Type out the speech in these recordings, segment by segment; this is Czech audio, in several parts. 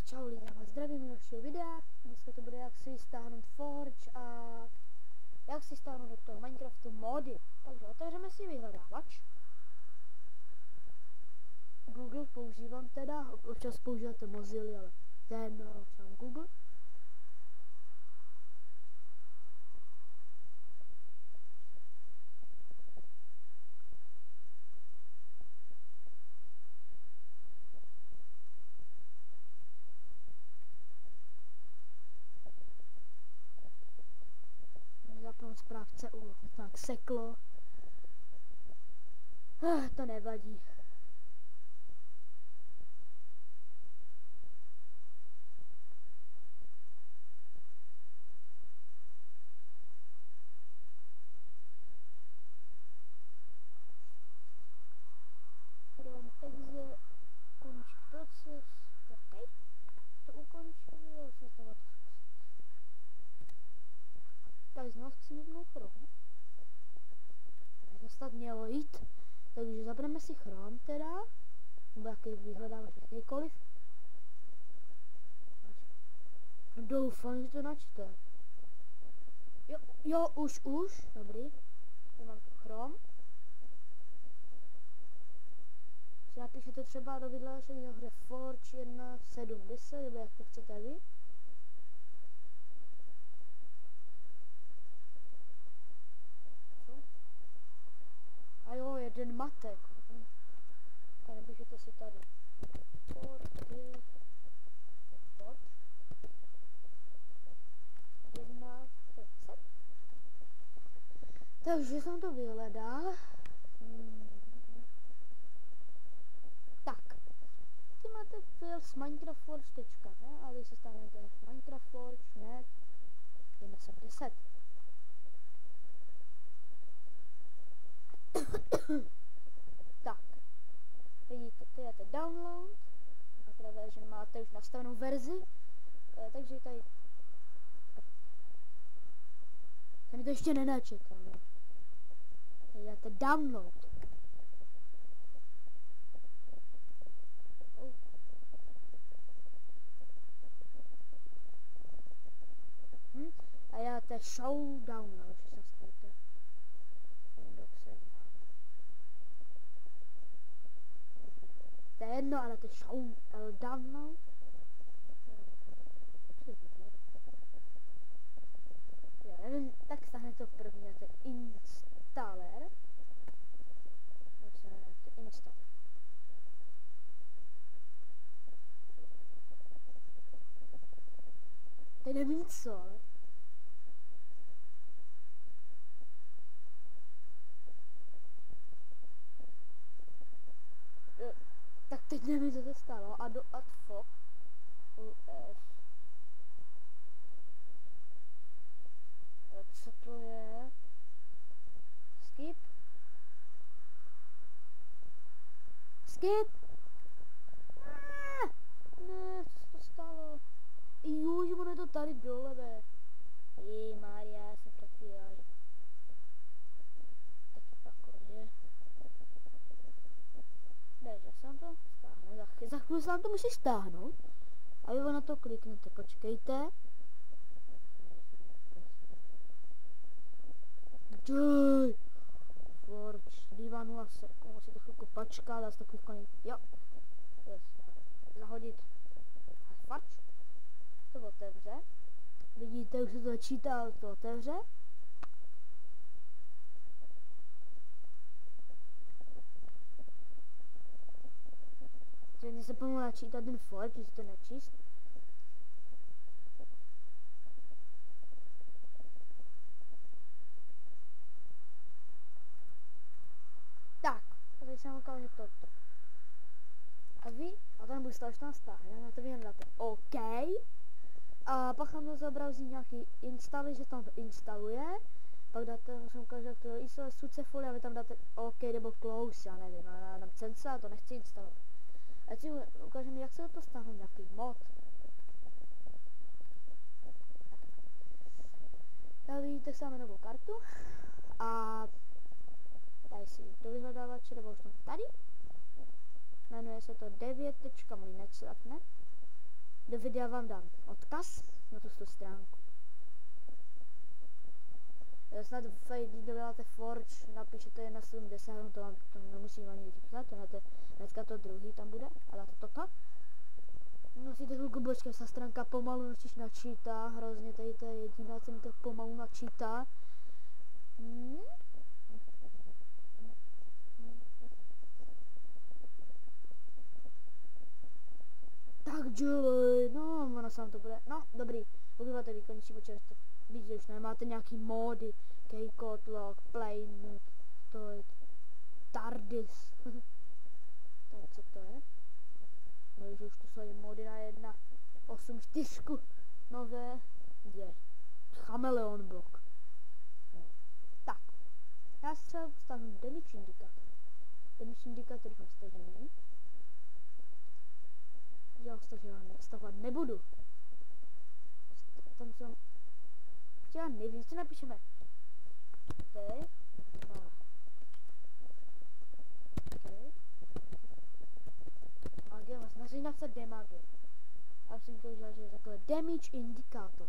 Čau lidi, já vás zdravím u dalšího videa. Dneska to bude jak si stáhnout Forge a jak si stáhnout do toho Minecraftu mody. Takže otevřeme si vyhledávač. Google používám teda, občas používáte Mozilla, ale ten sám Google. Zapnout správce u tak seklo. To nevadí. Exe, končí proces, OK, to ukončili, se to tak znovu zkusím jednou Chrome. To snad mělo jít, takže zapneme si Chrome teda, nebo jaký vyhledávač jakýkoliv. Doufám, že to načte. Jo, už, dobrý. Tady mám tu Chrome. Si napíšete třeba do vyhledávače do hře Forge 1.7.10, nebo jak to chcete vy. A jo, jeden matek. Tak napíšete si tady. Forge 1.10. Takže jsem to vyhledá. Tak. Ty máte file s minecraftforge.net a vy si stanete minecraftforge.net 1.7.10. Tak, vidíte, tady je download, že máte už nastavenou verzi, takže tady mi to ještě nenačekal, no. Tady dáte download. A dáte show download, že se nastavíte. To je jedno, ale to show download. Já nevím, tak stáhne to první, a to je installer. Jak se jmenuje, to je installer. Teď nevím co, ale... Tak teď nevím, co se stalo. A do adfo US. Co to je? Skip? Skip? Ne, co se to stalo? Jo, že ono je to tady dole, ve. Mária, já jsem taky já. Taky pakože. Ne, že jsem to stáhne, za chvíli se vám to musí stáhnout. A vy na to kliknete, počkejte. Dej! Forge, zbývá 0 sekund, musíte chvilku počkat, dá se to kliknout, jo. Zahodit Forge, to otevře. Vidíte, už se to začítá, to otevře. Zřejmě se pomalu načítat ten Forge, když to nečíst. Tak, a teď jsem ukážu toto. A vy, a ten bude stále stáhne, na to vy jen dáte OK. A pak tam to zobrazí nějaký instaly, že tam to instaluje. Pak dáte, musím ukázat, jak to instaluje sucefolie a vy tam dáte OK nebo close, já nevím, já dám cence a to nechci instalovat. A teď ukážeme, jak se to stáhnout nějaký mod. Já vidíte, si dáme novou kartu a tady si do vyhledávače, nebo už to tady. Jmenuje se to 9.mlinex.net. Do videa vám dám odkaz na tu stránku. Snad když doděláte Forge, napíšete na 70, no to vám to nemusím ani říkat, to dáte hnedka to druhý tam bude a dáte toto. Musíte chvilku počkat, ta stránka pomalu nočíš načítá, hrozně tady to je jediná, co mi to pomalu načítá. Tak Julie, no ono sám to bude, no dobrý, pokud máte výkonnější počítač, tak vidíte, už nemáte nějaký módy, Keycode, Log, Plane, to je TARDIS, tak co to je? No že už to jsou módy na 1.8.4 nové, je Chameleon blok. Tak, já si třeba stáhnu damage indikátor. Damage indikátor mám stažený. Já ho stahovat nebudu. Tam jsem... Já nevím, co napíšeme. Okay. Magie, snažím napsat demagie. Já jsem to udělal, že je takové damage indikátor.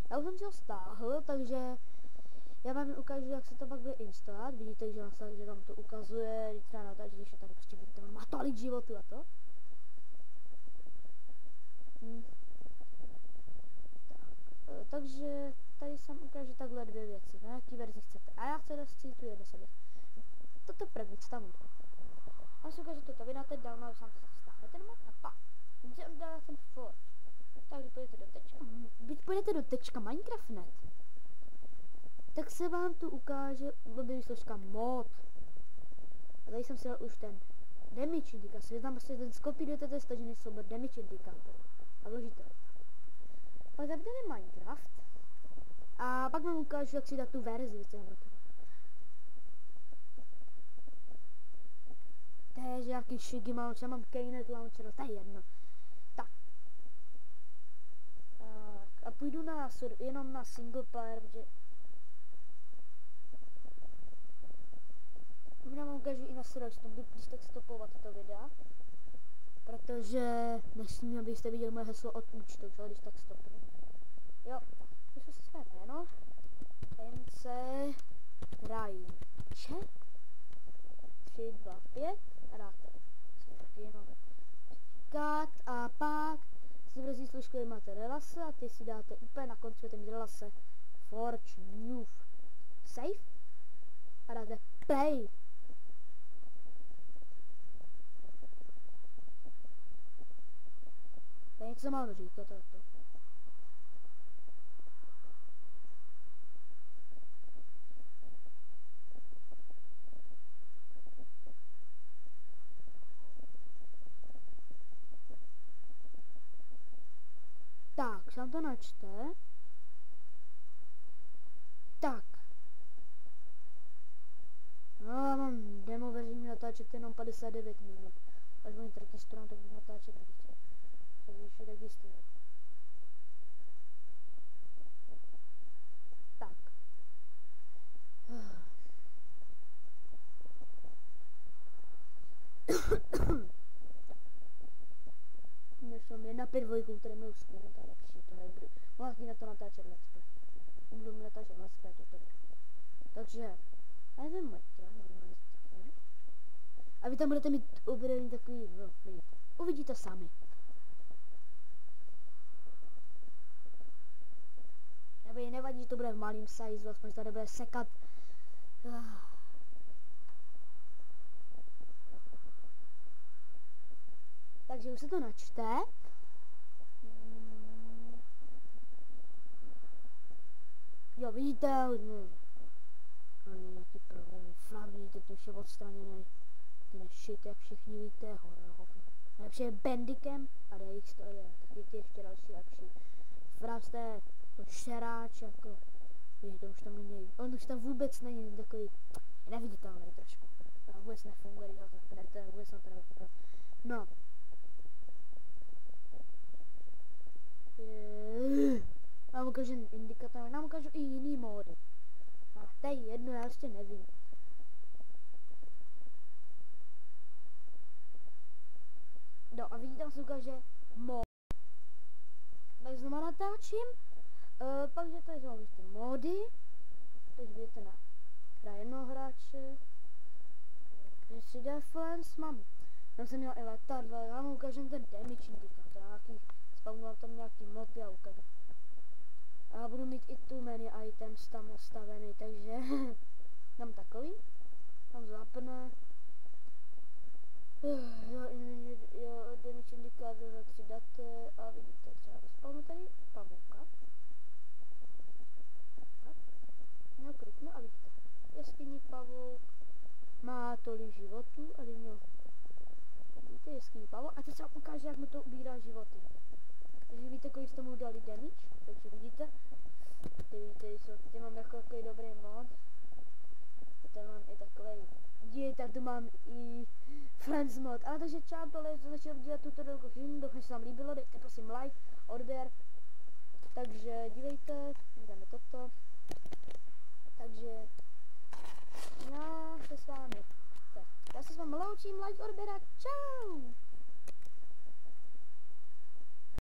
Já už jsem si ho stáhl, takže já vám ukážu, jak se to pak bude instalovat. Vidíte, že tam to ukazuje, když třeba natáčí, když je tady prostě vidíte, má tolik životu a to. Tak, takže tady jsem ukážu takhle dvě věci, na jaký verzi chcete. A já chci tu jednu sobě. Toto první, co tam bude. A si ukážu toto, vy dáte download, sám to stáhne ten mod a pak. Když udělá ten Forge. Tak když půjdete do tečka Minecraft.net, tak se vám tu ukáže objeví složka mod. A tady jsem si dal už ten damage indikátor. Vy tam prostě ten skopírujete ten stažený soubor damage indikátor. A vložíte. Pak zapnete Minecraft. A pak vám ukážu, jak si dát tu verzi. To je nějaký Shiggy launcher, já mám Keynet launcher, to je jedno. Tak. A půjdu jenom na single player, protože já vám ukážu i na server, když tak stopovat to videa. Protože nesmím, abyste viděli moje heslo od účtu, že? Když tak stopnu. Jo, tak, píšu si své jméno. MC Rajče 3, 2, 5 a dáte taky jenom kat a pak si vrazí složku, máte relase a ty si dáte úplně na konci, budete mít relase Forge New Save a dáte play. To je něco mám říkat, to. Tak, se vám to načte. Tak. No, já mám demo verzi, natáčet jenom 59 minut. Až budem registrovat, tak budu natáčet více. Takže registrovat. Tak. Nešlo mi na 5-2, které mi uskne, to je lepší, to nebudu. Mohla na to natáčet let's play. Budu mi natáčet let's play tutorial. Takže, a je ten Minecraft, a vy tam budete mít uvedený takový, no, uvidíte sami. Nebo je nevadí, že to bude v malým size, aspoň tady bude sekat. Takže už se to načte. Jo, vidíte, no, nějaký problém, vidíte, to už je odstraněné. Ty nešit, jak všichni víte, nejlepší je Bandicam a DX to je, taky ty ještě další lepší. Fravste to šeráč, jako, vidíte, už tam není, on už tam vůbec není takový, neviditelný trošku. To vůbec nefunguje, když ho to pnete, vůbec na to nevím. No. Nám ukážu indikátor, nám ukážu i jiný módy. A to je jedno, já ještě nevím. No a vidíte, tam se ukáže mod. sama natáčím. Pak, že tady jsou ty mody, takže budete na hra jednoho hráče. Jestli Defense mám. Tam jsem měl i letadla, já vám ukážem ten damage indikátor, nějaký, spawnoval tam nějaký mob, já ukážu. A budu mít i tu many items tam nastavený, takže dám takový, tam zapne. Jo, damage indikátor za 3 dáte a vidíte třeba spawnu tady pavouka. No, kliknu a vidíte, jeskyní pavouk, má tolik životů a měl, vidíte, jeskyní pavouk a teď se vám ukáže, jak mu to ubírá životy. Takže víte, kolik jste mu dali damage, takže vidíte, ty mám jako takový dobrý mod, tady mám i takový, díjte, tu mám i friends mod, ale takže čau, tohle je začal dělat tutorial, doufám, že se vám líbilo, dejte prosím like, odběr, takže dívejte, jdeme toto, takže já se s vámi loučím, like, odběr a čau!